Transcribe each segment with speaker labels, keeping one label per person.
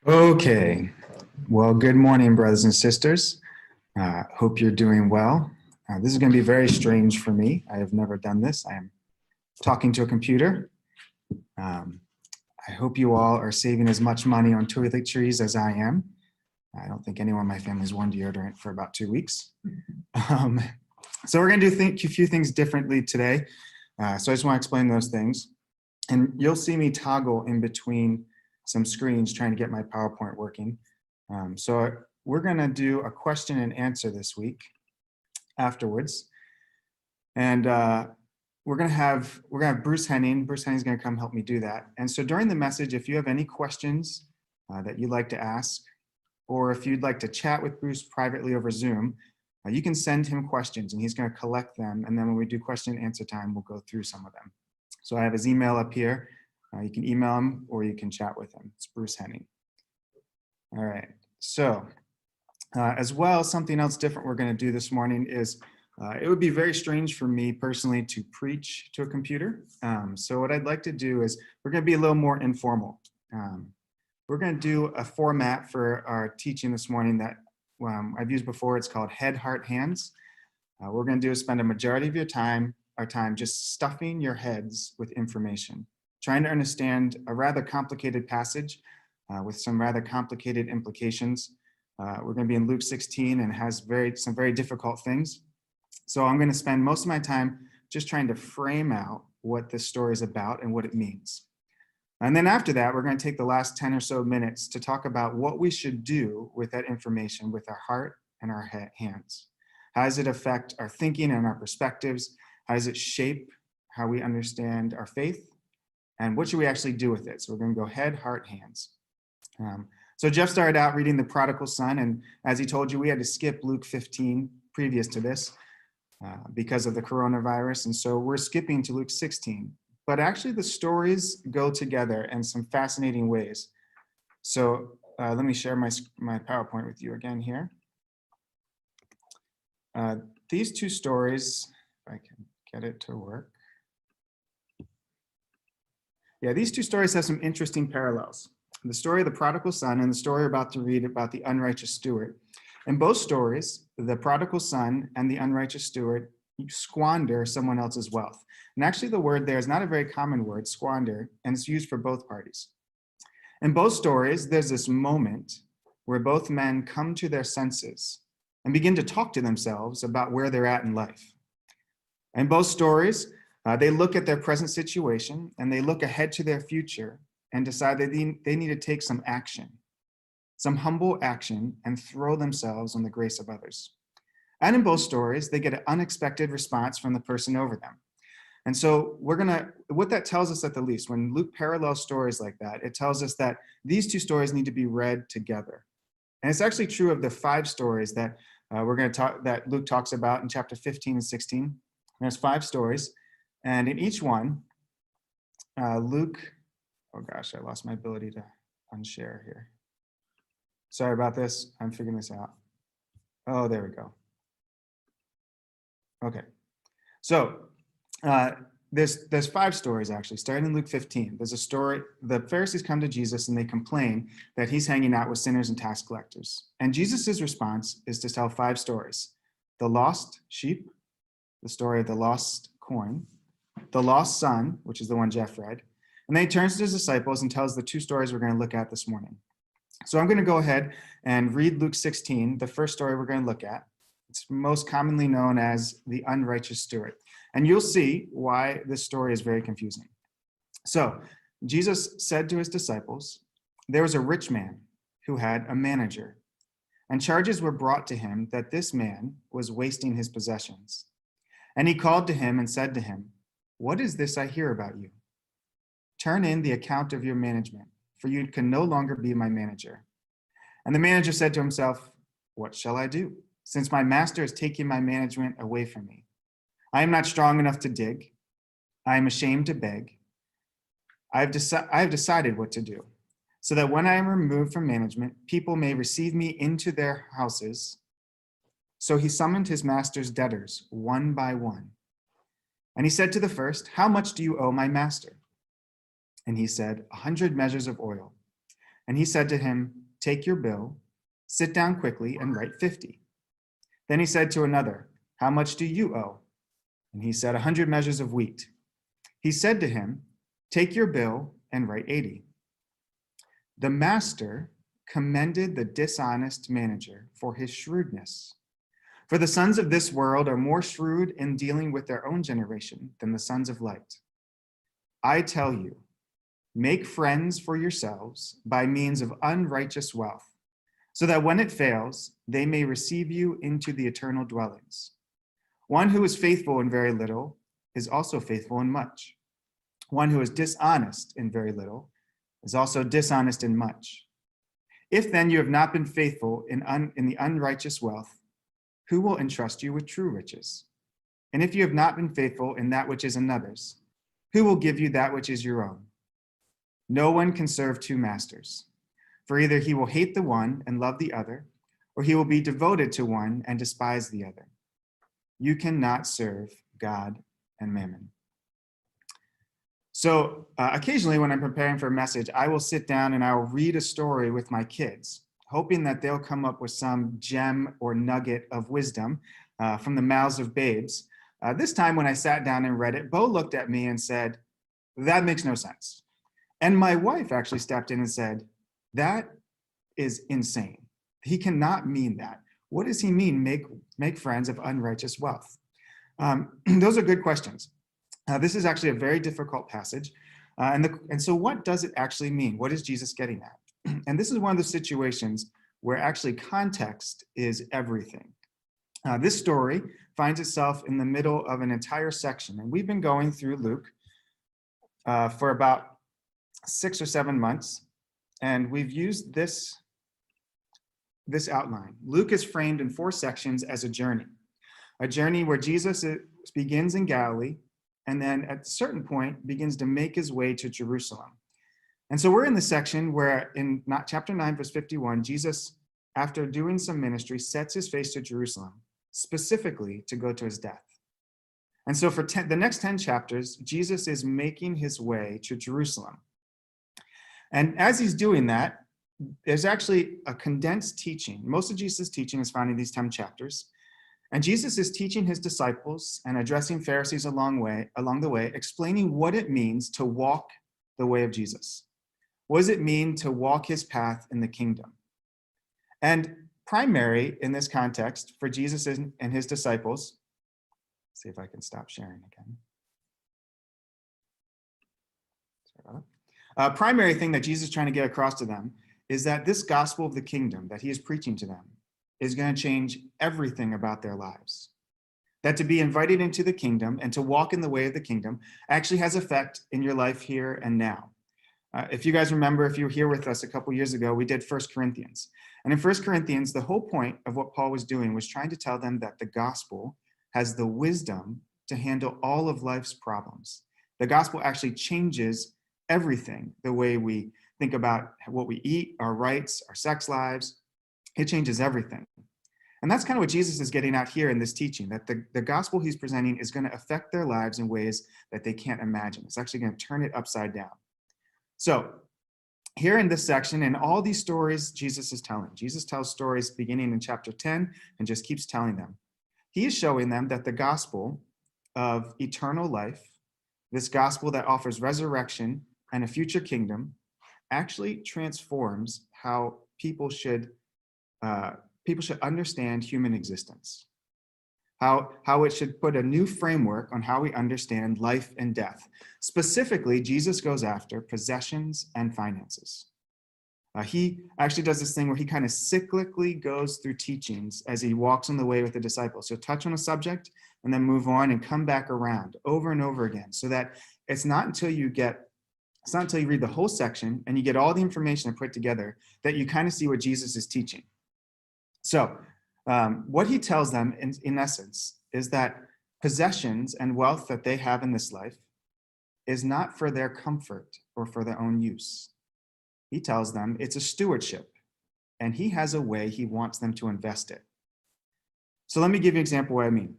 Speaker 1: Okay, well, good morning, brothers and sisters. Hope you're doing well. This is going to be very strange for me. I have never done this. I am talking to a computer. I hope you all are saving as much money on toiletries as I am. I don't think anyone in my family's worn deodorant for about 2 weeks. So we're going to do a few things differently today. So I just want to explain those things. And you'll see me toggle in between some screens trying to get my PowerPoint working. So we're going to do a question and answer this week afterwards. And we're going to have Bruce Henning. Bruce Henning's going to come help me do that. And so during the message, if you have any questions that you'd like to ask, or if you'd like to chat with Bruce privately over Zoom, you can send him questions and he's going to collect them. And then when we do question and answer time, we'll go through some of them. So I have his email up here. You can email him or you can chat with him. It's Bruce Henning. All right. So as well, something else different we're going to do this morning is it would be very strange for me personally to preach to a computer. So what I'd like to do is we're going to be a little more informal. We're going to do a format for our teaching this morning that I've used before. It's called Head, Heart, Hands. What we're going to do is spend a majority of our time just stuffing your heads with information, trying to understand a rather complicated passage with some rather complicated implications. We're going to be in Luke 16 and has some very difficult things. So I'm going to spend most of my time just trying to frame out what this story is about and what it means. And then after that, we're going to take the last 10 or so minutes to talk about what we should do with that information with our heart and our hands. How does it affect our thinking and our perspectives? How does it shape how we understand our faith? And what should we actually do with it? So we're going to go head, heart, hands. So Jeff started out reading the prodigal son, and as he told you, we had to skip Luke 15 previous to this because of the coronavirus, and so we're skipping to Luke 16. But actually the stories go together in some fascinating ways. So let me share my PowerPoint with you again here. These two stories, if I can get it to work. Yeah, these two stories have some interesting parallels. The story of the prodigal son and the story we're about to read about the unrighteous steward. In both stories, the prodigal son and the unrighteous steward squander someone else's wealth. And actually the word there is not a very common word, squander, and it's used for both parties. In both stories, there's this moment where both men come to their senses and begin to talk to themselves about where they're at in life. In both stories, they look at their present situation and they look ahead to their future and decide that they need to take some action, some humble action, and throw themselves on the grace of others. And in both stories, they get an unexpected response from the person over them. And so what that tells us at the least, when Luke parallels stories like that, it tells us that these two stories need to be read together. And it's actually true of the 5 stories that that Luke talks about in chapter 15 and 16. There's 5 stories. And in each one, Luke, oh gosh, I lost my ability to unshare here. Sorry about this, I'm figuring this out. Oh, there we go. Okay, so there's 5 stories actually, starting in Luke 15. There's a story, the Pharisees come to Jesus and they complain that he's hanging out with sinners and tax collectors. And Jesus's response is to tell 5 stories. The lost sheep, the story of the lost coin, the lost son, which is the one Jeff read, and then he turns to his disciples and tells the 2 stories we're going to look at this morning. So I'm going to go ahead and read Luke 16, the first story we're going to look at. It's most commonly known as the unrighteous steward. And you'll see why this story is very confusing. So Jesus said to his disciples, there was a rich man who had a manager, and charges were brought to him that this man was wasting his possessions. And he called to him and said to him, what is this I hear about you? Turn in the account of your management, for you can no longer be my manager. And the manager said to himself, what shall I do, since my master is taking my management away from me? I am not strong enough to dig. I am ashamed to beg. I have decided what to do, so that when I am removed from management, people may receive me into their houses. So he summoned his master's debtors one by one. And he said to the first, how much do you owe my master? And he said, 100 measures of oil. And he said to him, take your bill, sit down quickly and write 50. Then he said to another, how much do you owe? And he said, 100 measures of wheat. He said to him, take your bill and write 80. The master commended the dishonest manager for his shrewdness. For the sons of this world are more shrewd in dealing with their own generation than the sons of light. I tell you, make friends for yourselves by means of unrighteous wealth, so that when it fails, they may receive you into the eternal dwellings. One who is faithful in very little is also faithful in much. One who is dishonest in very little is also dishonest in much. If then you have not been faithful in the unrighteous wealth, who will entrust you with true riches? And if you have not been faithful in that which is another's, who will give you that which is your own? No one can serve two masters, for either he will hate the one and love the other, or he will be devoted to one and despise the other. You cannot serve God and mammon. So occasionally when I'm preparing for a message, I will sit down and I will read a story with my kids, hoping that they'll come up with some gem or nugget of wisdom from the mouths of babes. This time when I sat down and read it, Bo looked at me and said, that makes no sense. And my wife actually stepped in and said, that is insane. He cannot mean that. What does he mean, make friends of unrighteous wealth? Those are good questions. This is actually a very difficult passage. And so what does it actually mean? What is Jesus getting at? And this is one of the situations where actually context is everything. This story finds itself in the middle of an entire section. And we've been going through Luke for about 6 or 7 months. And we've used this outline. Luke is framed in 4 sections as a journey where Jesus begins in Galilee, and then at a certain point begins to make his way to Jerusalem. And so we're in the section where in chapter 9, verse 51, Jesus, after doing some ministry, sets his face to Jerusalem, specifically to go to his death. And so for the next 10 chapters, Jesus is making his way to Jerusalem. And as he's doing that, there's actually a condensed teaching. Most of Jesus' teaching is found in these 10 chapters. And Jesus is teaching his disciples and addressing Pharisees along the way, explaining what it means to walk the way of Jesus. What does it mean to walk his path in the kingdom? And primary in this context for Jesus and his disciples, see if I can stop sharing again. Sorry about that. Primary thing that Jesus is trying to get across to them is that this gospel of the kingdom that he is preaching to them is going to change everything about their lives. That to be invited into the kingdom and to walk in the way of the kingdom actually has effect in your life here and now. If you guys remember, if you were here with us a couple years ago, we did 1 Corinthians. And in 1 Corinthians, the whole point of what Paul was doing was trying to tell them that the gospel has the wisdom to handle all of life's problems. The gospel actually changes everything, the way we think about what we eat, our rights, our sex lives. It changes everything. And that's kind of what Jesus is getting at here in this teaching, that the gospel he's presenting is going to affect their lives in ways that they can't imagine. It's actually going to turn it upside down. So here in this section, and all these stories Jesus is telling, Jesus tells stories beginning in chapter 10 and just keeps telling them. He is showing them that the gospel of eternal life, this gospel that offers resurrection and a future kingdom, actually transforms how people should understand human existence, how it should put a new framework on how we understand life and death. Specifically, Jesus goes after possessions and finances. He actually does this thing where he kind of cyclically goes through teachings as he walks on the way with the disciples. So touch on a subject and then move on and come back around over and over again, so that it's not until you read the whole section and you get all the information put together that you kind of see what Jesus is teaching. So what he tells them in essence is that possessions and wealth that they have in this life is not for their comfort or for their own use. He tells them it's a stewardship, and he has a way he wants them to invest it. So let me give you an example of what I mean.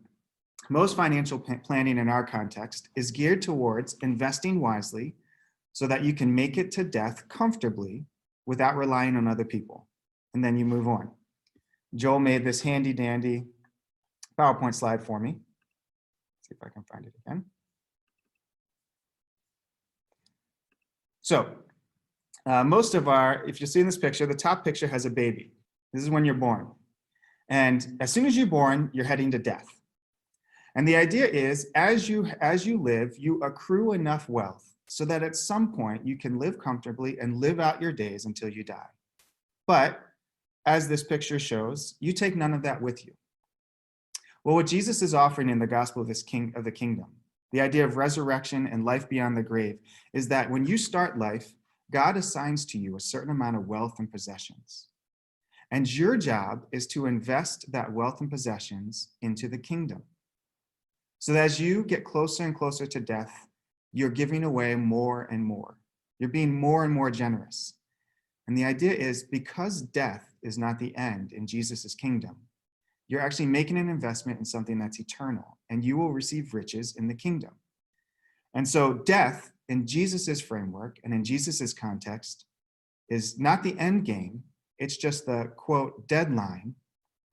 Speaker 1: Most financial planning in our context is geared towards investing wisely so that you can make it to death comfortably without relying on other people. And then you move on. Joel made this handy dandy PowerPoint slide for me. Let's see if I can find it again. So if you see in this picture, the top picture has a baby. This is when you're born. And as soon as you're born, you're heading to death. And the idea is, as you live, you accrue enough wealth so that at some point you can live comfortably and live out your days until you die. But as this picture shows, you take none of that with you. Well, what Jesus is offering in the gospel of the kingdom, the idea of resurrection and life beyond the grave, is that when you start life, God assigns to you a certain amount of wealth and possessions. And your job is to invest that wealth and possessions into the kingdom. So that as you get closer and closer to death, you're giving away more and more. You're being more and more generous. And the idea is, because death is not the end in Jesus's kingdom, you're actually making an investment in something that's eternal, and you will receive riches in the kingdom. And so death in Jesus's framework and in Jesus's context is not the end game. It's just the, quote, deadline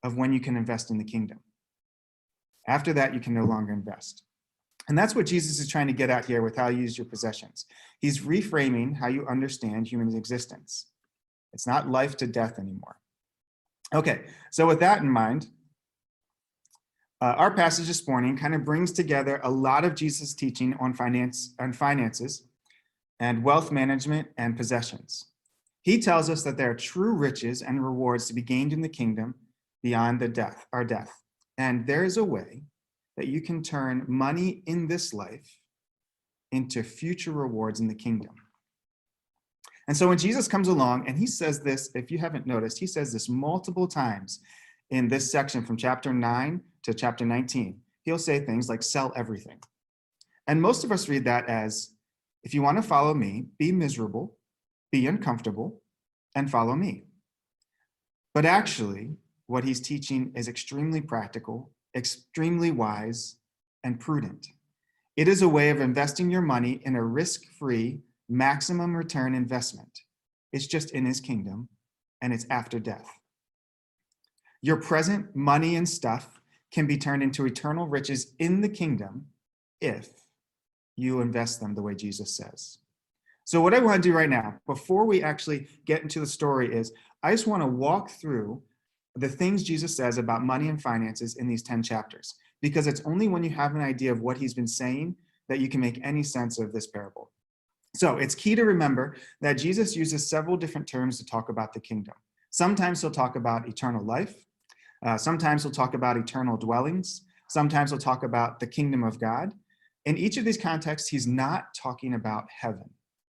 Speaker 1: of when you can invest in the kingdom. After that, you can no longer invest. And that's what Jesus is trying to get at here with how you use your possessions. He's reframing how you understand human existence. It's not life to death anymore. Okay, so with that in mind, our passage this morning kind of brings together a lot of Jesus' teaching on finances and wealth management and possessions. He tells us that there are true riches and rewards to be gained in the kingdom beyond our death. And there is a way that you can turn money in this life into future rewards in the kingdom. And so when Jesus comes along and he says this, if you haven't noticed, he says this multiple times in this section from chapter 9 to chapter 19. He'll say things like, sell everything. And most of us read that as, if you want to follow me, be miserable, be uncomfortable, and follow me. But actually, what he's teaching is extremely practical, extremely wise, and prudent. It is a way of investing your money in a risk-free, maximum return investment. It's just in his kingdom, and it's after death. Your present money and stuff can be turned into eternal riches in the kingdom if you invest them the way Jesus says. So what I want to do right now, before we actually get into the story, is I just want to walk through the things Jesus says about money and finances in these 10 chapters, because it's only when you have an idea of what he's been saying that you can make any sense of this parable. So it's key to remember that Jesus uses several different terms to talk about the kingdom. Sometimes he'll talk about eternal life. Sometimes he'll talk about eternal dwellings. Sometimes he'll talk about the kingdom of God. In each of these contexts, he's not talking about heaven.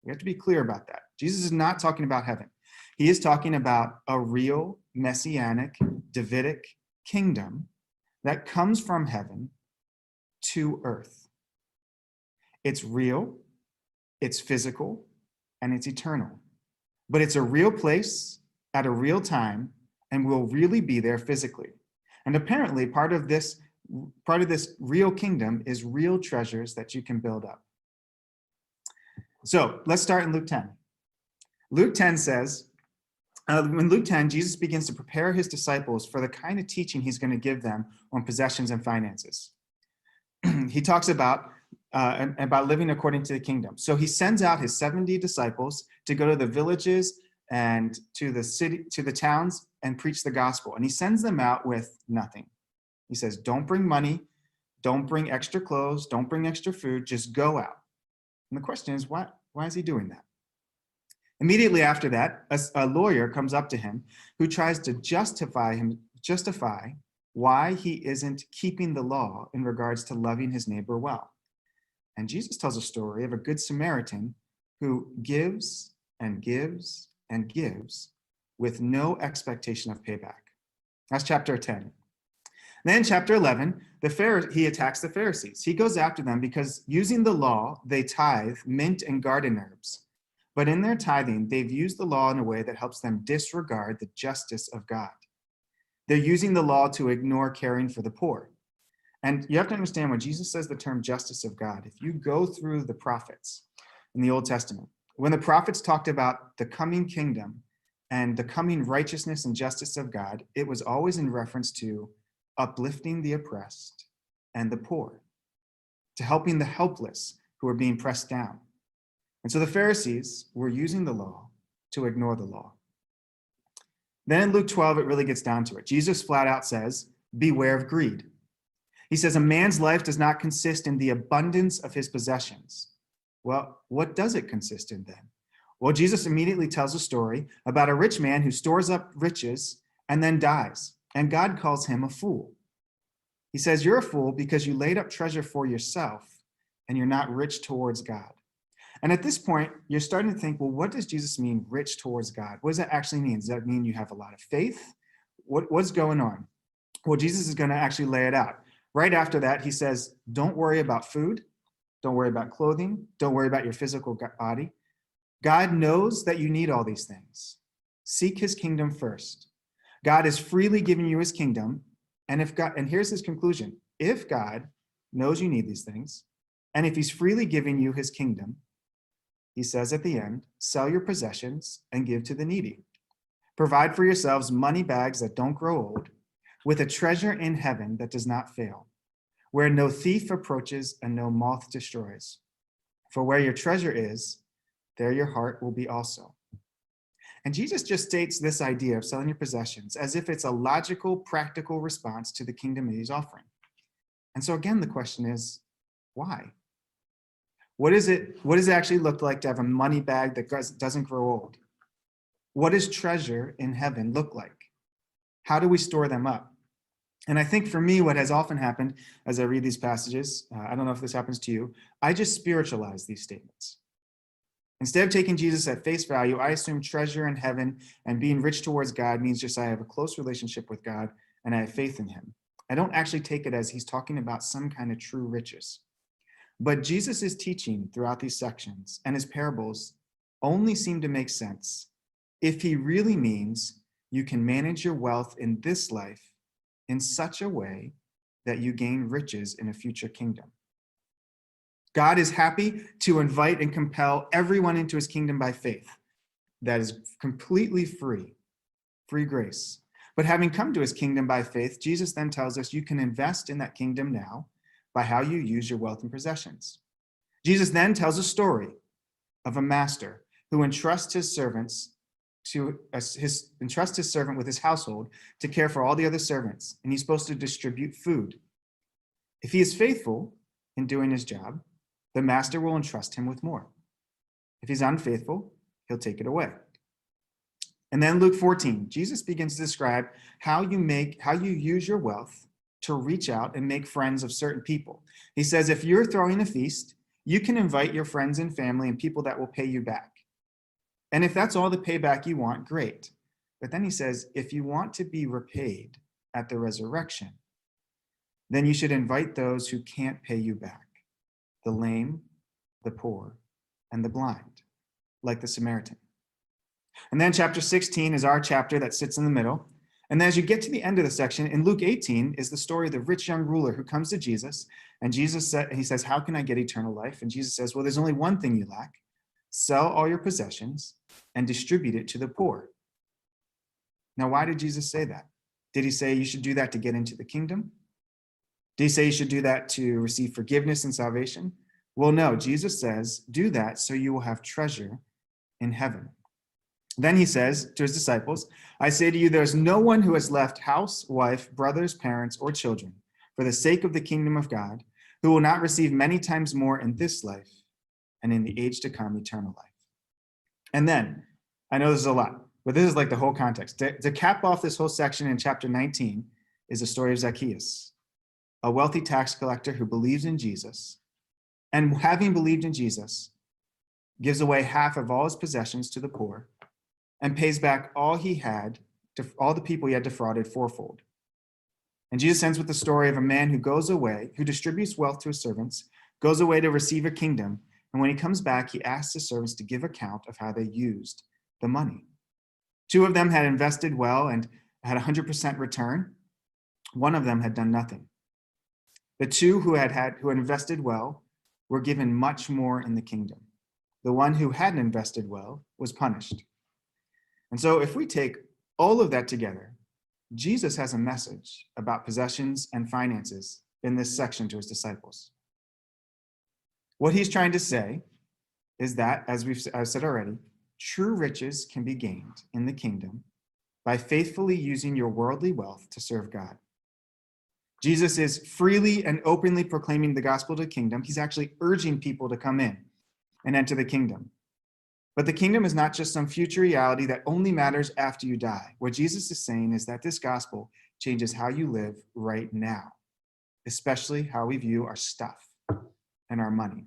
Speaker 1: We have to be clear about that. Jesus is not talking about heaven. He is talking about a real messianic Davidic kingdom that comes from heaven to earth. It's real, it's physical, and it's eternal. But it's a real place at a real time and will really be there physically. And apparently part of this real kingdom is real treasures that you can build up. So let's start in Luke 10. Luke 10 says, in Luke 10, Jesus begins to prepare his disciples for the kind of teaching he's going to give them on possessions and finances. He talks about living according to the kingdom. So he sends out his 70 disciples to go to the villages and to the towns and preach the gospel. And he sends them out with nothing. He says, don't bring money, don't bring extra clothes, don't bring extra food, just go out. And the question is, why is he doing that? Immediately after that, a lawyer comes up to him who tries to justify why he isn't keeping the law in regards to loving his neighbor well. And Jesus tells a story of a good Samaritan who gives and gives and gives with no expectation of payback. That's chapter 10. Then chapter 11, he attacks the Pharisees. He goes after them because using the law, they tithe mint and garden herbs. But in their tithing, they've used the law in a way that helps them disregard the justice of God. They're using the law to ignore caring for the poor. And you have to understand, when Jesus says the term justice of God, if you go through the prophets in the Old Testament, when the prophets talked about the coming kingdom, and the coming righteousness and justice of God, it was always in reference to uplifting the oppressed and the poor, to helping the helpless who were being pressed down. And so the Pharisees were using the law to ignore the law. Then in Luke 12, it really gets down to it. Jesus flat out says, beware of greed. He says, a man's life does not consist in the abundance of his possessions. Well, what does it consist in then? Well, Jesus immediately tells a story about a rich man who stores up riches and then dies, and God calls him a fool. He says, you're a fool because you laid up treasure for yourself and you're not rich towards God. And at this point, you're starting to think, well, what does Jesus mean, rich towards God? What does that actually mean? Does that mean you have a lot of faith? What's going on? Well, Jesus is going to actually lay it out. Right after that, he says, don't worry about food. Don't worry about clothing. Don't worry about your physical body. God knows that you need all these things. Seek his kingdom first. God is freely giving you his kingdom. And here's his conclusion. If God knows you need these things, and if he's freely giving you his kingdom, he says at the end, sell your possessions and give to the needy. Provide for yourselves money bags that don't grow old, with a treasure in heaven that does not fail, where no thief approaches and no moth destroys. For where your treasure is, there your heart will be also. And Jesus just states this idea of selling your possessions as if it's a logical, practical response to the kingdom that he's offering. And so again, the question is, why? What does it actually look like to have a money bag that doesn't grow old? What does treasure in heaven look like? How do we store them up? And I think for me, what has often happened as I read these passages, I don't know if this happens to you, I just spiritualize these statements. Instead of taking Jesus at face value, I assume treasure in heaven and being rich towards God means just I have a close relationship with God and I have faith in him. I don't actually take it as he's talking about some kind of true riches. But Jesus' teaching throughout these sections and his parables only seem to make sense if he really means you can manage your wealth in this life in such a way that you gain riches in a future kingdom. God is happy to invite and compel everyone into his kingdom by faith. That is completely free grace. But having come to his kingdom by faith, Jesus then tells us you can invest in that kingdom now by how you use your wealth and possessions. Jesus then tells a story of a master who entrusts his servant with his household to care for all the other servants, and he's supposed to distribute food. If he is faithful in doing his job, the master will entrust him with more. If he's unfaithful, he'll take it away. And then Luke 14, Jesus begins to describe how you use your wealth to reach out and make friends of certain people. He says, if you're throwing a feast, you can invite your friends and family and people that will pay you back. And if that's all the payback you want, great. But then he says, if you want to be repaid at the resurrection, then you should invite those who can't pay you back, the lame, the poor, and the blind, like the Samaritan. And then chapter 16 is our chapter that sits in the middle. And then as you get to the end of the section, in Luke 18 is the story of the rich young ruler who comes to Jesus. And he says, how can I get eternal life? And Jesus says, well, there's only one thing you lack. Sell all your possessions and distribute it to the poor. Now, why did Jesus say that? Did he say you should do that to get into the kingdom? Did he say you should do that to receive forgiveness and salvation? Well, no, Jesus says, do that so you will have treasure in heaven. Then he says to his disciples, I say to you, there's no one who has left house, wife, brothers, parents, or children for the sake of the kingdom of God, who will not receive many times more in this life and in the age to come, eternal life. And then, I know this is a lot, but this is like the whole context. To cap off this whole section in chapter 19 is the story of Zacchaeus, a wealthy tax collector who believes in Jesus, and having believed in Jesus, gives away half of all his possessions to the poor, and pays back all the people he had defrauded fourfold. And Jesus ends with the story of a man who goes away, who distributes wealth to his servants, goes away to receive a kingdom, and when he comes back, he asks his servants to give account of how they used the money. 2 of them had invested well and had 100% return. 1 of them had done nothing. The 2 who had invested well were given much more in the kingdom. The one who hadn't invested well was punished. And so if we take all of that together, Jesus has a message about possessions and finances in this section to his disciples. What he's trying to say is that, as I've said already, true riches can be gained in the kingdom by faithfully using your worldly wealth to serve God. Jesus is freely and openly proclaiming the gospel to the kingdom. He's actually urging people to come in and enter the kingdom. But the kingdom is not just some future reality that only matters after you die. What Jesus is saying is that this gospel changes how you live right now, especially how we view our stuff and our money.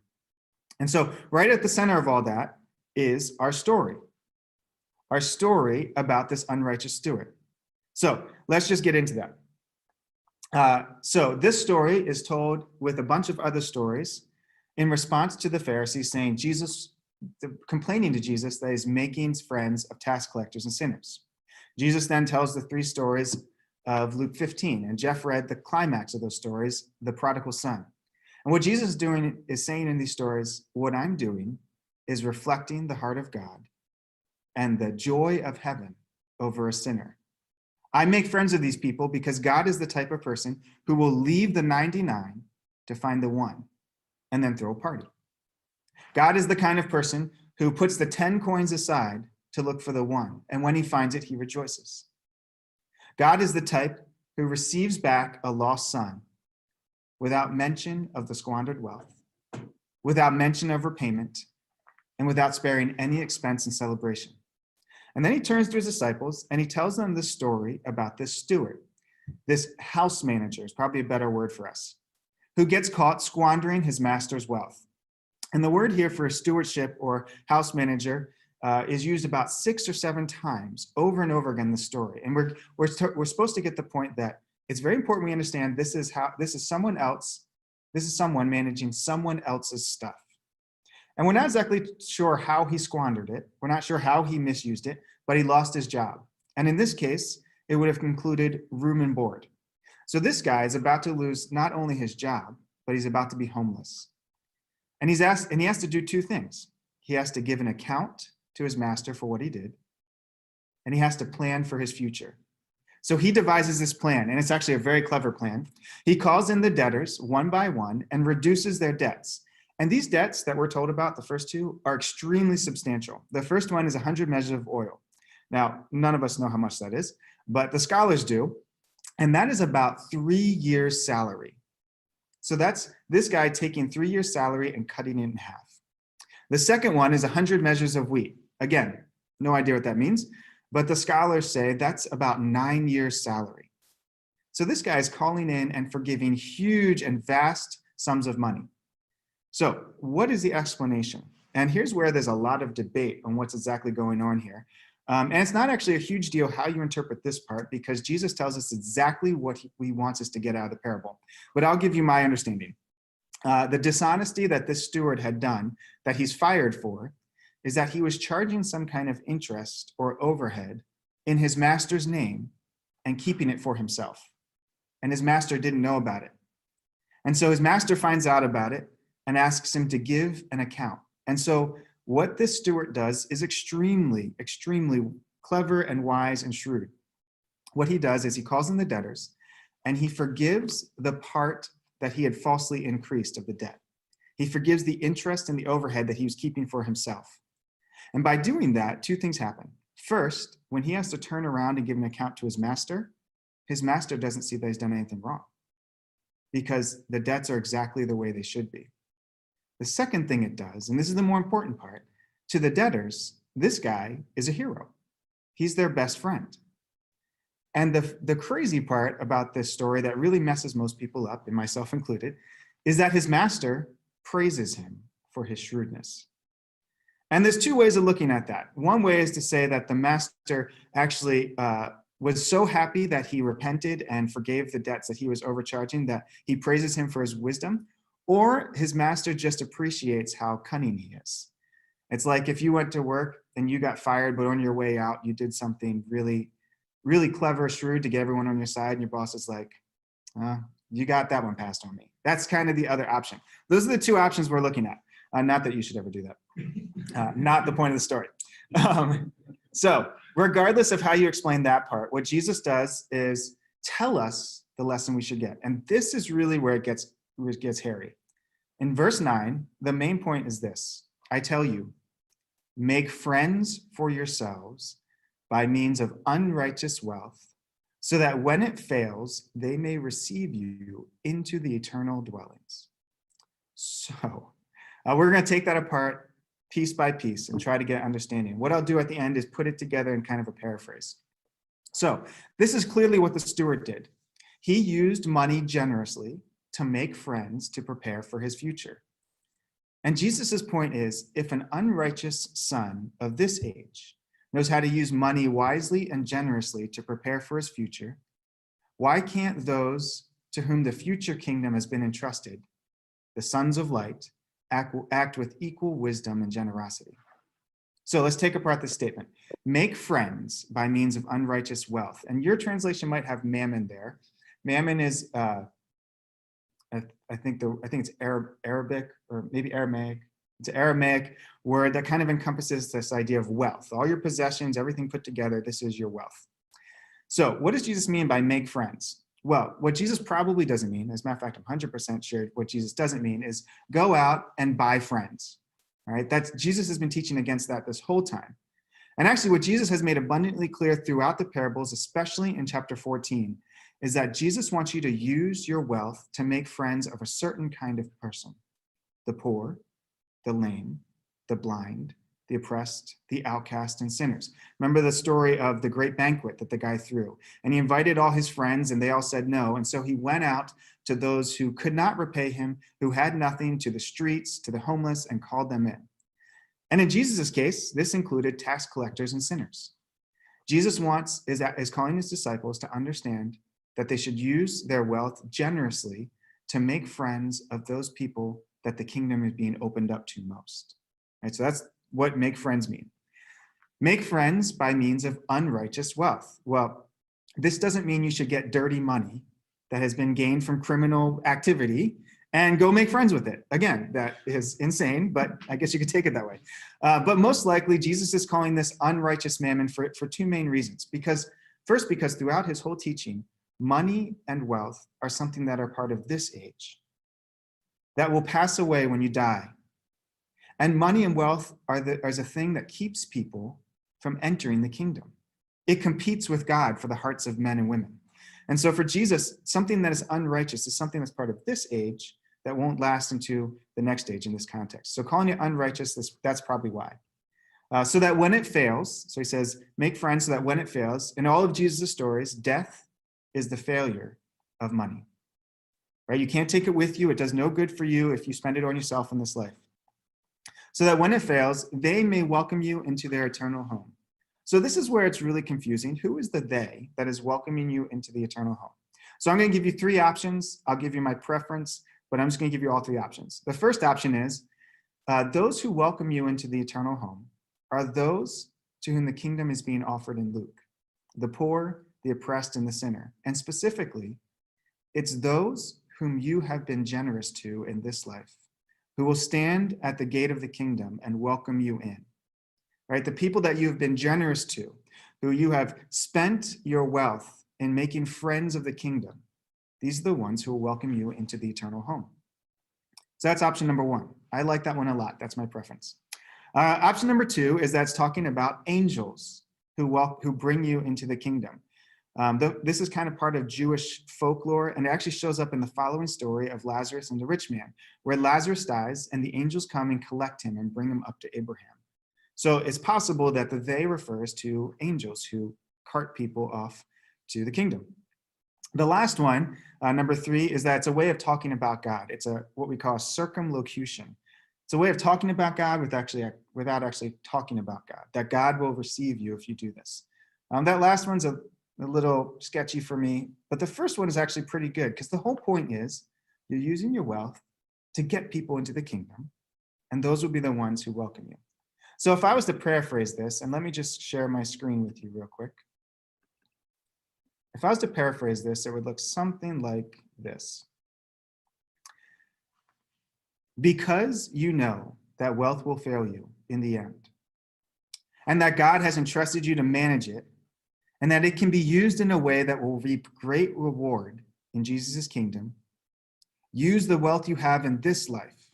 Speaker 1: And so right at the center of all that is our story about this unrighteous steward. So let's just get into that. So this story is told with a bunch of other stories in response to the Pharisees saying complaining to Jesus that he's making friends of tax collectors and sinners. Jesus then tells the three stories of Luke 15, and Jeff read the climax of those stories, the prodigal son. And what Jesus is saying in these stories, what I'm doing is reflecting the heart of God and the joy of heaven over a sinner. I make friends of these people because God is the type of person who will leave the 99 to find the one and then throw a party. God is the kind of person who puts the 10 coins aside to look for the one, and when he finds it, he rejoices. God is the type who receives back a lost son without mention of the squandered wealth, without mention of repayment, and without sparing any expense and celebration. And then he turns to his disciples and he tells them this story about this steward, this house manager is probably a better word for us, who gets caught squandering his master's wealth. And the word here for stewardship or house manager is used about 6 or 7 times over and over again in the story. And we're supposed to get the point that it's very important we understand this is someone managing someone else's stuff. And we're not exactly sure how he squandered it. We're not sure how he misused it, but he lost his job. And in this case, it would have included room and board. So this guy is about to lose not only his job, but he's about to be homeless. And he has to do 2 things. He has to give an account to his master for what he did, and he has to plan for his future. So he devises this plan, and it's actually a very clever plan. He calls in the debtors one by one and reduces their debts. And these debts that we're told about, the first 2, are extremely substantial. The first one is 100 measures of oil. Now, none of us know how much that is, but the scholars do. And that is about 3 years' salary. So that's this guy taking 3 years' salary and cutting it in half. The second one is 100 measures of wheat. Again, no idea what that means, but the scholars say that's about 9 years' salary. So this guy is calling in and forgiving huge and vast sums of money. So what is the explanation? And here's where there's a lot of debate on what's exactly going on here. And it's not actually a huge deal how you interpret this part, because Jesus tells us exactly what he wants us to get out of the parable. But I'll give you my understanding. The dishonesty that this steward had done, that he's fired for, is that he was charging some kind of interest or overhead in his master's name and keeping it for himself. And his master didn't know about it. And so his master finds out about it and asks him to give an account. And so what this steward does is extremely, extremely clever and wise and shrewd. What he does is he calls in the debtors and he forgives the part that he had falsely increased of the debt. He forgives the interest and the overhead that he was keeping for himself. And by doing that, 2 things happen. First, when he has to turn around and give an account to his master doesn't see that he's done anything wrong, because the debts are exactly the way they should be. The second thing it does, and this is the more important part, to the debtors, this guy is a hero. He's their best friend. And the crazy part about this story that really messes most people up, and myself included, is that his master praises him for his shrewdness. And there's 2 ways of looking at that. One way is to say that the master actually was so happy that he repented and forgave the debts that he was overcharging that he praises him for his wisdom. Or his master just appreciates how cunning he is. It's like if you went to work and you got fired, but on your way out, you did something really, really clever, shrewd to get everyone on your side, and your boss is like, you got that one passed on me. That's kind of the other option. Those are the 2 options we're looking at. Not that you should ever do that. Not the point of the story. So regardless of how you explain that part, what Jesus does is tell us the lesson we should get. And this is really where it gets hairy. In verse 9, the main point is this: I tell you, make friends for yourselves by means of unrighteous wealth, so that when it fails, they may receive you into the eternal dwellings. So we're going to take that apart piece by piece and try to get understanding. What I'll do at the end is put it together in kind of a paraphrase. So this is clearly what the steward did. He used money generously to make friends to prepare for his future. And Jesus's point is, if an unrighteous son of this age knows how to use money wisely and generously to prepare for his future, why can't those to whom the future kingdom has been entrusted, the sons of light, act with equal wisdom and generosity? So let's take apart this statement. Make friends by means of unrighteous wealth. And your translation might have mammon there. Mammon is, I think it's Arabic or maybe Aramaic. It's an Aramaic word that kind of encompasses this idea of wealth. All your possessions, everything put together, this is your wealth. So what does Jesus mean by make friends? Well, what Jesus probably doesn't mean, as a matter of fact, I'm 100% sure what Jesus doesn't mean is go out and buy friends. All right, Jesus has been teaching against that this whole time. And actually what Jesus has made abundantly clear throughout the parables, especially in chapter 14, is that Jesus wants you to use your wealth to make friends of a certain kind of person: the poor, the lame, the blind, the oppressed, the outcast, and sinners. Remember the story of the great banquet that the guy threw, and he invited all his friends and they all said no. And so he went out to those who could not repay him, who had nothing, to the streets, to the homeless, and called them in. And in Jesus's case, this included tax collectors and sinners. Jesus is calling his disciples to understand that they should use their wealth generously to make friends of those people that the kingdom is being opened up to most. Right, so that's what make friends mean. Make friends by means of unrighteous wealth. Well, this doesn't mean you should get dirty money that has been gained from criminal activity and go make friends with it. Again, that is insane, but I guess you could take it that way. But most likely, Jesus is calling this unrighteous mammon for two main reasons. First, because throughout his whole teaching, money and wealth are something that are part of this age, that will pass away when you die. And money and wealth is a thing that keeps people from entering the kingdom. It competes with God for the hearts of men and women. And so for Jesus, something that is unrighteous is something that's part of this age that won't last into the next age in this context. So calling it unrighteous, that's probably why. So that when it fails, so he says, make friends so that when it fails, in all of Jesus' stories, death is the failure of money. Right? You can't take it with you. It does no good for you if you spend it on yourself in this life. So that when it fails, they may welcome you into their eternal home. So this is where it's really confusing. Who is the they that is welcoming you into the eternal home? So I'm going to give you three options. I'll give you my preference, but I'm just going to give you all three options. The first option is those who welcome you into the eternal home are those to whom the kingdom is being offered in Luke: the poor, the oppressed, and the sinner. And specifically, it's those whom you have been generous to in this life, who will stand at the gate of the kingdom and welcome you in. Right? The people that you've been generous to, who you have spent your wealth in making friends of the kingdom, these are the ones who will welcome you into the eternal home. So that's option number one. I like that one a lot. That's my preference. Option number two is that's talking about angels who bring you into the kingdom. This is kind of part of Jewish folklore, and it actually shows up in the following story of Lazarus and the rich man, where Lazarus dies and the angels come and collect him and bring him up to Abraham. So it's possible that the they refers to angels who cart people off to the kingdom. The last one, number three, is that it's a way of talking about God. It's what we call a circumlocution. It's a way of talking about God without actually talking about God, that God will receive you if you do this. That last one's a little sketchy for me, but the first one is actually pretty good, because the whole point is you're using your wealth to get people into the kingdom, and those will be the ones who welcome you. So if I was to paraphrase this, and let me just share my screen with you real quick. If I was to paraphrase this, it would look something like this. Because you know that wealth will fail you in the end, and that God has entrusted you to manage it, and that it can be used in a way that will reap great reward in Jesus' kingdom, use the wealth you have in this life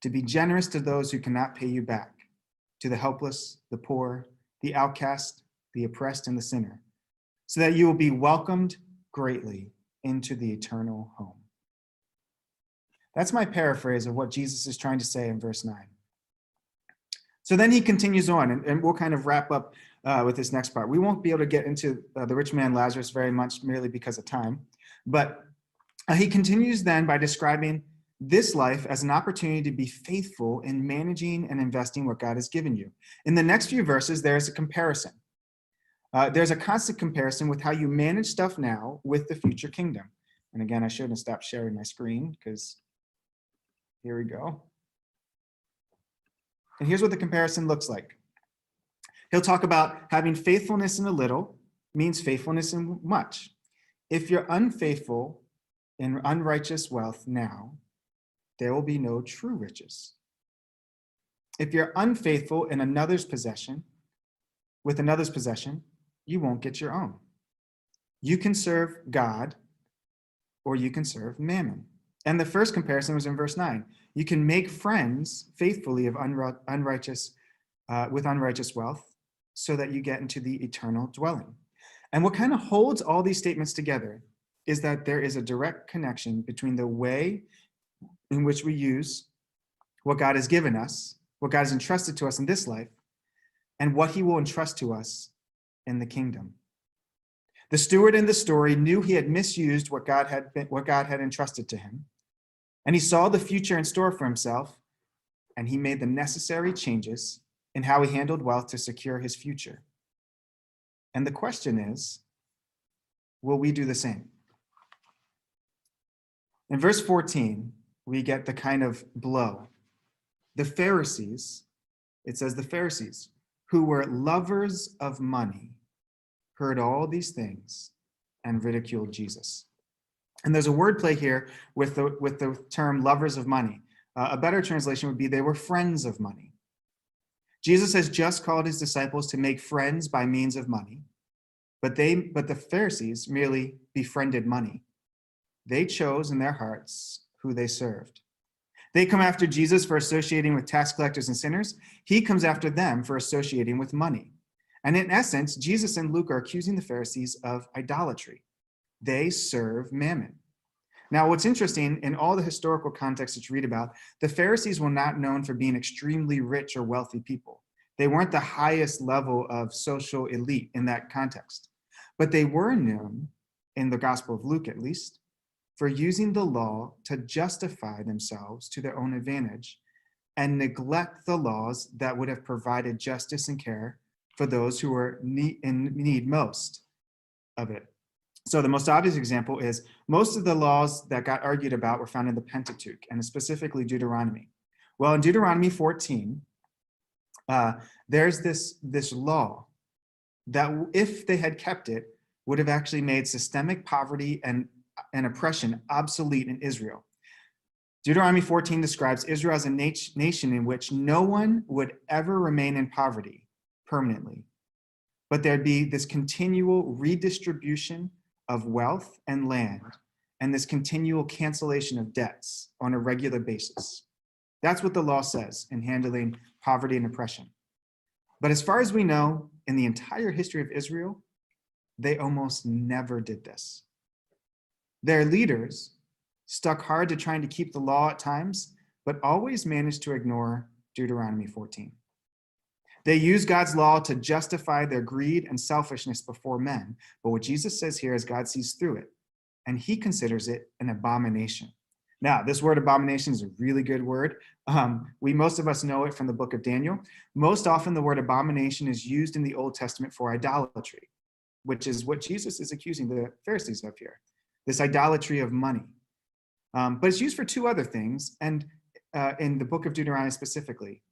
Speaker 1: to be generous to those who cannot pay you back, to the helpless, the poor, the outcast, the oppressed, and the sinner, so that you will be welcomed greatly into the eternal home. That's my paraphrase of what Jesus is trying to say in verse 9. So then he continues on, and we'll kind of wrap up with this next part. We won't be able to get into the rich man Lazarus very much merely because of time, but he continues then by describing this life as an opportunity to be faithful in managing and investing what God has given you. In the next few verses, there's a comparison. There's a constant comparison with how you manage stuff now with the future kingdom. And again, I shouldn't have stopped sharing my screen because here we go. And here's what the comparison looks like. He'll talk about having faithfulness in a little means faithfulness in much. If you're unfaithful in unrighteous wealth now, there will be no true riches. If you're unfaithful in another's possession, with another's possession, you won't get your own. You can serve God or you can serve mammon. And the first comparison was in verse 9. You can make friends faithfully of unrighteous wealth so that you get into the eternal dwelling. And what kind of holds all these statements together is that there is a direct connection between the way in which we use what God has given us, what God has entrusted to us in this life, and what he will entrust to us in the kingdom. The steward in the story knew he had misused what God had entrusted to him, and he saw the future in store for himself, and he made the necessary changes in how he handled wealth to secure his future. And the question is, will we do the same? In verse 14, we get the kind of blow. The Pharisees, it says the Pharisees, who were lovers of money, heard all these things and ridiculed Jesus. And there's a wordplay here with the term lovers of money. A better translation would be they were friends of money. Jesus has just called his disciples to make friends by means of money, but the Pharisees merely befriended money. They chose in their hearts who they served. They come after Jesus for associating with tax collectors and sinners. He comes after them for associating with money. And in essence, Jesus and Luke are accusing the Pharisees of idolatry. They serve mammon. Now, what's interesting, in all the historical contexts that you read about, the Pharisees were not known for being extremely rich or wealthy people. They weren't the highest level of social elite in that context. But they were known, in the Gospel of Luke at least, for using the law to justify themselves to their own advantage and neglect the laws that would have provided justice and care for those who were in need most of it. So the most obvious example is most of the laws that got argued about were found in the Pentateuch, and specifically Deuteronomy. Well, in Deuteronomy 14, there's this law that if they had kept it, would have actually made systemic poverty and oppression obsolete in Israel. Deuteronomy 14 describes Israel as a nation in which no one would ever remain in poverty permanently, but there'd be this continual redistribution of wealth and land and this continual cancellation of debts on a regular basis. That's what the law says in handling poverty and oppression. But as far as we know, in the entire history of Israel, they almost never did this. Their leaders stuck hard to trying to keep the law at times, but always managed to ignore Deuteronomy 14. They used God's law to justify their greed and selfishness before men, but what Jesus says here is God sees through it, and he considers it an abomination. Now, this word abomination is a really good word. Most of us know it from the book of Daniel. Most often the word abomination is used in the Old Testament for idolatry, which is what Jesus is accusing the Pharisees of here, this idolatry of money. But it's used for two other things, and in the book of Deuteronomy specifically,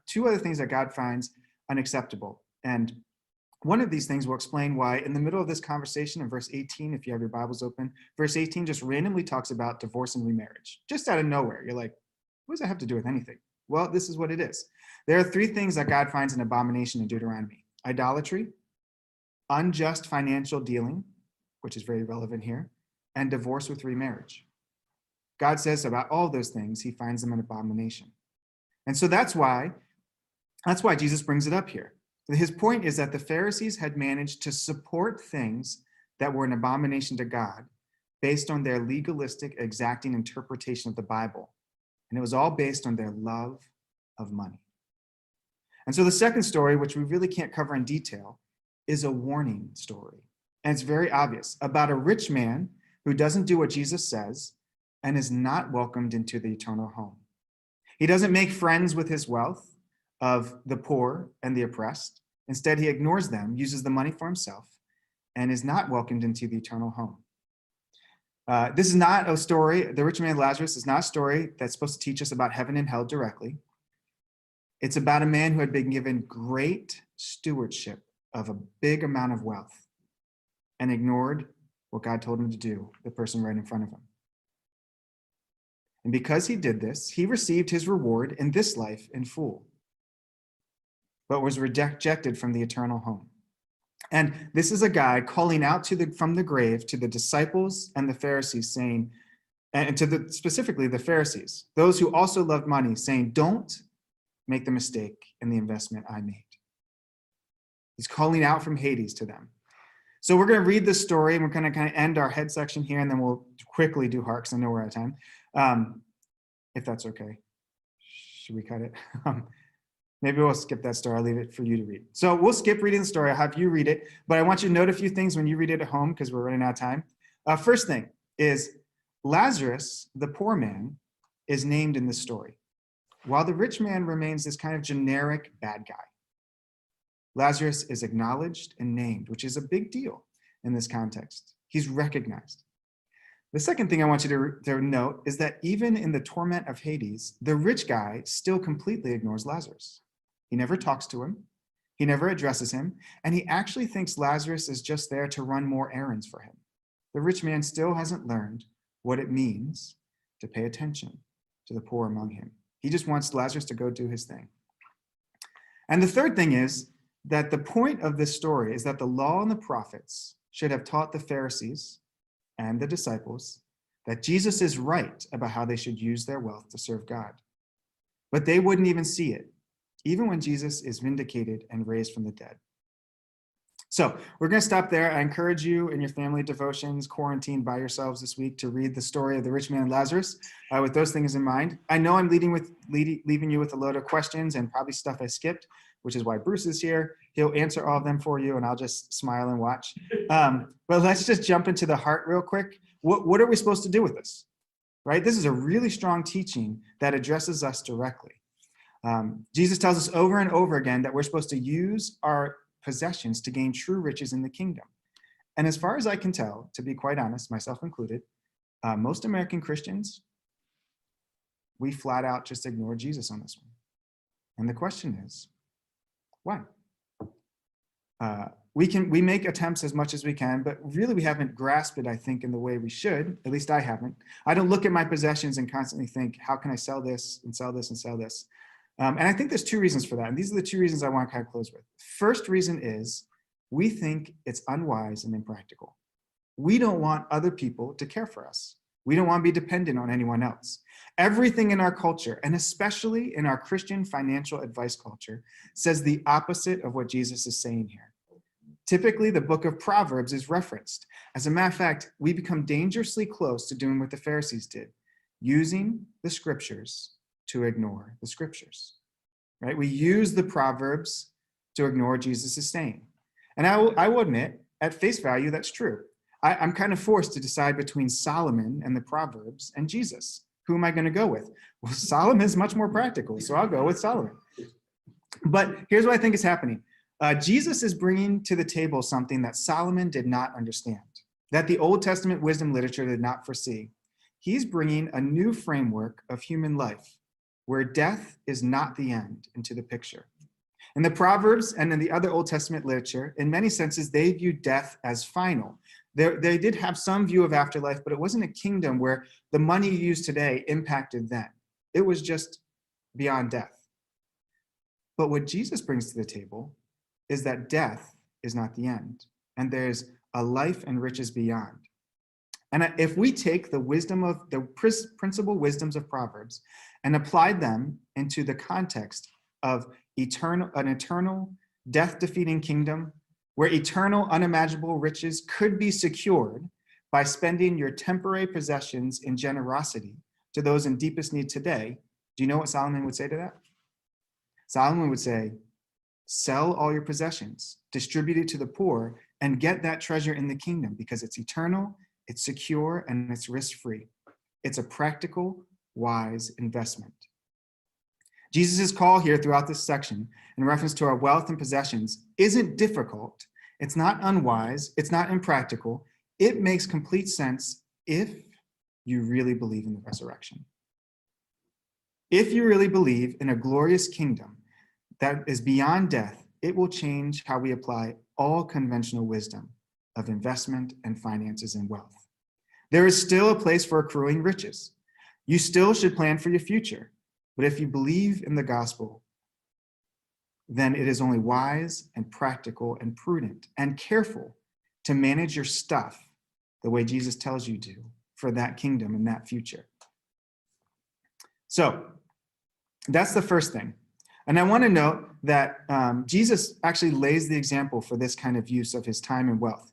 Speaker 1: two other things that God finds unacceptable. And one of these things will explain why in the middle of this conversation in verse 18, if you have your Bibles open, verse 18 just randomly talks about divorce and remarriage, just out of nowhere. You're like, what does that have to do with anything? Well, this is what it is. There are three things that God finds an abomination in Deuteronomy: idolatry, unjust financial dealing, which is very relevant here, and divorce with remarriage. God says about all those things, he finds them an abomination. And so that's why Jesus brings it up here. His point is that the Pharisees had managed to support things that were an abomination to God based on their legalistic, exacting interpretation of the Bible. And it was all based on their love of money. And so the second story, which we really can't cover in detail, is a warning story. And it's very obvious about a rich man who doesn't do what Jesus says and is not welcomed into the eternal home. He doesn't make friends with his wealth of the poor and the oppressed. Instead, he ignores them, uses the money for himself, and is not welcomed into the eternal home. This is not a story, the rich man Lazarus is not a story that's supposed to teach us about heaven and hell directly. It's about a man who had been given great stewardship of a big amount of wealth and ignored what God told him to do, the person right in front of him. And because he did this, he received his reward in this life in full, but was rejected from the eternal home. And this is a guy calling out from the grave to the disciples and the Pharisees, saying, and to specifically the Pharisees, those who also loved money, saying, don't make the mistake in the investment I made. He's calling out from Hades to them. So we're going to read this story, and we're going to kind of end our head section here, and then we'll quickly do heart, because I know we're out of time, if that's okay. Should we cut it? Maybe we'll skip that story. I'll leave it for you to read. So we'll skip reading the story. I'll have you read it, but I want you to note a few things when you read it at home, because we're running out of time. First thing is Lazarus, the poor man, is named in this story, while the rich man remains this kind of generic bad guy. Lazarus is acknowledged and named, which is a big deal in this context. He's recognized. The second thing I want you to note is that even in the torment of Hades, the rich guy still completely ignores Lazarus. He never talks to him. He never addresses him. And he actually thinks Lazarus is just there to run more errands for him. The rich man still hasn't learned what it means to pay attention to the poor among him. He just wants Lazarus to go do his thing. And the third thing is that the point of this story is that the law and the prophets should have taught the Pharisees and the disciples that Jesus is right about how they should use their wealth to serve God. But they wouldn't even see it, even when Jesus is vindicated and raised from the dead. So we're going to stop there. I encourage you in your family devotions, quarantined by yourselves this week, to read the story of the rich man and Lazarus with those things in mind. I know I'm leaving you with a load of questions and probably stuff I skipped, which is why Bruce is here. He'll answer all of them for you, and I'll just smile and watch. But let's just jump into the heart real quick. What are we supposed to do with this? Right? This is a really strong teaching that addresses us directly. Jesus tells us over and over again that we're supposed to use our possessions to gain true riches in the kingdom. And as far as I can tell, to be quite honest, myself included, most American Christians, we flat out just ignore Jesus on this one. And the question is, why? We make attempts as much as we can, but really we haven't grasped it, I think, in the way we should. At least I haven't. I don't look at my possessions and constantly think, how can I sell this and sell this and sell this? And I think there's two reasons for that. And these are the two reasons I want to kind of close with. First reason is we think it's unwise and impractical. We don't want other people to care for us. We don't want to be dependent on anyone else. Everything in our culture, and especially in our Christian financial advice culture, says the opposite of what Jesus is saying here. Typically, the book of Proverbs is referenced. As a matter of fact, we become dangerously close to doing what the Pharisees did, using the scriptures to ignore the scriptures, right? We use the Proverbs to ignore Jesus' saying. And I will admit, at face value, that's true. I'm kind of forced to decide between Solomon and the Proverbs and Jesus. Who am I going to go with? Well, Solomon is much more practical, so I'll go with Solomon. But here's what I think is happening. Jesus is bringing to the table something that Solomon did not understand, that the Old Testament wisdom literature did not foresee. He's bringing a new framework of human life, where death is not the end, into the picture. In the Proverbs and in the other Old Testament literature, in many senses, they viewed death as final. They did have some view of afterlife, but it wasn't a kingdom where the money you use today impacted then. It was just beyond death. But what Jesus brings to the table is that death is not the end, and there's a life and riches beyond. And if we take the wisdom of the principal wisdoms of Proverbs and apply them into the context of an eternal, death-defeating kingdom where eternal, unimaginable riches could be secured by spending your temporary possessions in generosity to those in deepest need today, do you know what Solomon would say to that? Solomon would say, sell all your possessions, distribute it to the poor, and get that treasure in the kingdom because it's eternal, it's secure, and it's risk-free. It's a practical, wise investment. Jesus' call here throughout this section in reference to our wealth and possessions isn't difficult. It's not unwise. It's not impractical. It makes complete sense if you really believe in the resurrection. If you really believe in a glorious kingdom that is beyond death, it will change how we apply all conventional wisdom of investment and finances and wealth. There is still a place for accruing riches. You still should plan for your future. But if you believe in the gospel, then it is only wise and practical and prudent and careful to manage your stuff the way Jesus tells you to for that kingdom and that future. So that's the first thing. And I want to note that Jesus actually lays the example for this kind of use of his time and wealth.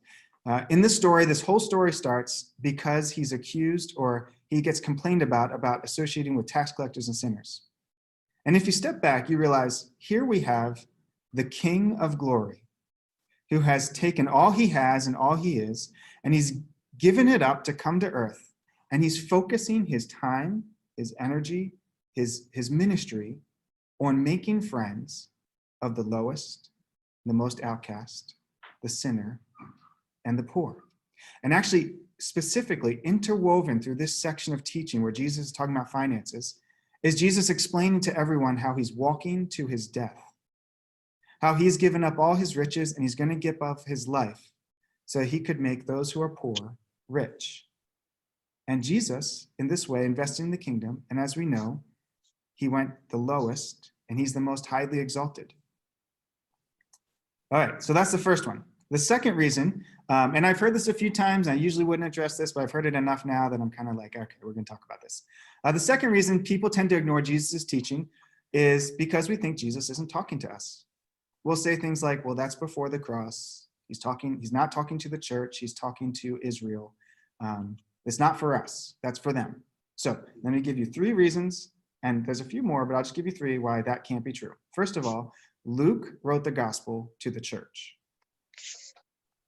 Speaker 1: In this story, this whole story starts because he's accused or he gets complained about associating with tax collectors and sinners. And if you step back, you realize here we have the King of Glory who has taken all he has and all he is, and he's given it up to come to earth. And he's focusing his time, his energy, his ministry on making friends of the lowest, the most outcast, the sinner, and the poor. And actually, specifically interwoven through this section of teaching where Jesus is talking about finances, is Jesus explaining to everyone how he's walking to his death, how he's given up all his riches and he's going to give up his life so he could make those who are poor rich. And Jesus, in this way, invested in the kingdom, and as we know, he went the lowest and he's the most highly exalted. All right, so that's the first one. The second reason, and I've heard this a few times, I usually wouldn't address this, but I've heard it enough now that I'm kind of like, okay, we're going to talk about this. The second reason people tend to ignore Jesus' teaching is because we think Jesus isn't talking to us. We'll say things like, well, that's before the cross. He's not talking to the church, he's talking to Israel. It's not for us, that's for them. So let me give you 3 reasons, and there's a few more, but I'll just give you 3 why that can't be true. First of all, Luke wrote the gospel to the church.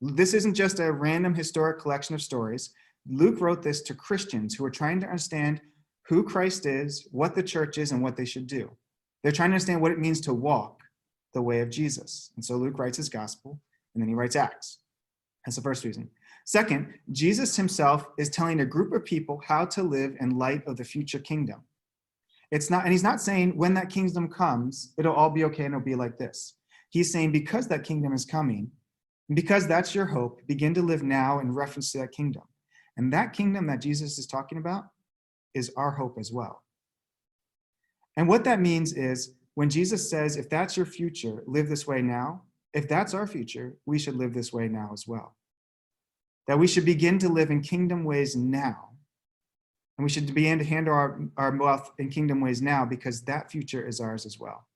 Speaker 1: This isn't just a random historic collection of stories. Luke wrote this to Christians who are trying to understand who Christ is, what the church is, and what they should do. They're trying to understand what it means to walk the way of Jesus. And so Luke writes his gospel, and then he writes Acts. That's the first reason. Second, Jesus himself is telling a group of people how to live in light of the future kingdom. He's not saying when that kingdom comes, it'll all be okay and it'll be like this. He's saying because that kingdom is coming, and because that's your hope, begin to live now in reference to that kingdom. And that kingdom that Jesus is talking about is our hope as well. And what that means is when Jesus says, if that's your future, live this way now. If that's our future, we should live this way now as well. That we should begin to live in kingdom ways now. And we should begin to handle our wealth in kingdom ways now because that future is ours as well.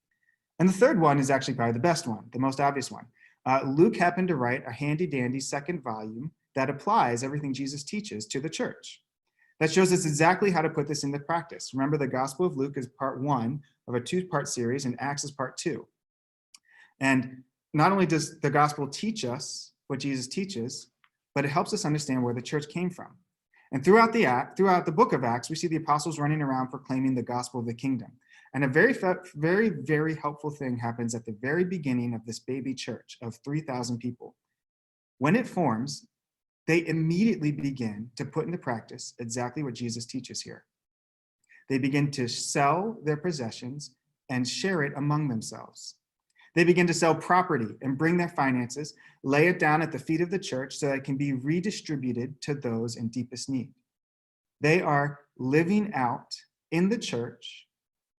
Speaker 1: And the third one is actually probably the best one, the most obvious one. Luke happened to write a handy-dandy second volume that applies everything Jesus teaches to the church. That shows us exactly how to put this into practice. Remember, the Gospel of Luke is part 1 of a 2-part series, and Acts is part 2. And not only does the gospel teach us what Jesus teaches, but it helps us understand where the church came from. And throughout the book of Acts, we see the apostles running around proclaiming the gospel of the kingdom. And a very, very, very helpful thing happens at the very beginning of this baby church of 3,000 people. When it forms, they immediately begin to put into practice exactly what Jesus teaches here. They begin to sell their possessions and share it among themselves. They begin to sell property and bring their finances, lay it down at the feet of the church so that it can be redistributed to those in deepest need. They are living out in the church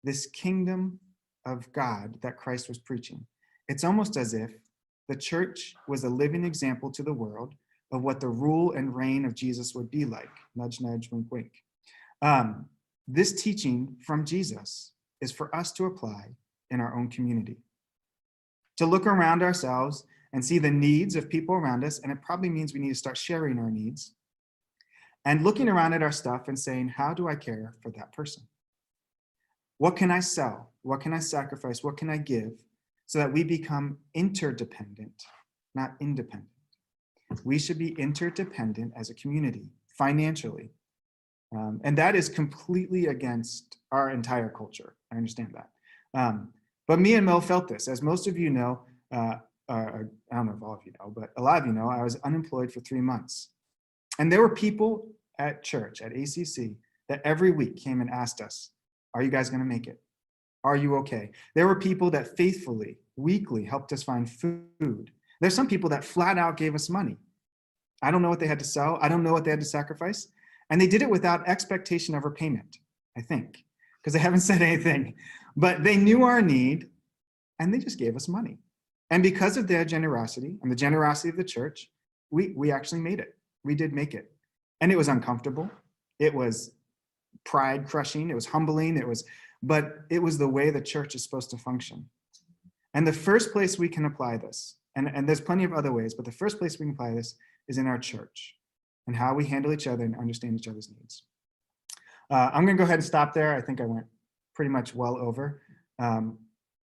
Speaker 1: this kingdom of God that Christ was preaching. It's almost as if the church was a living example to the world of what the rule and reign of Jesus would be like. Nudge, nudge, wink, wink. This teaching from Jesus is for us to apply in our own community. To look around ourselves and see the needs of people around us, and it probably means we need to start sharing our needs, and looking around at our stuff and saying, how do I care for that person? What can I sell? What can I sacrifice? What can I give so that we become interdependent, not independent? We should be interdependent as a community, financially. And that is completely against our entire culture. I understand that. But me and Mo felt this. As most of you know, I don't know if all of you know, but a lot of you know, I was unemployed for 3 months. And there were people at church, at ACC, that every week came and asked us, are you guys going to make it? Are you okay? There were people that faithfully, weekly helped us find food. There's some people that flat out gave us money. I don't know what they had to sell. I don't know what they had to sacrifice. And they did it without expectation of repayment, I think, because they haven't said anything. But they knew our need, and they just gave us money. And because of their generosity and the generosity of the church, we actually made it. We did make it. And it was uncomfortable. It was pride crushing. It was humbling. But it was the way the church is supposed to function. And the first place we can apply this, and there's plenty of other ways, but the first place we can apply this is in our church and how we handle each other and understand each other's needs. I'm going to go ahead and stop there. I think I went pretty much well over.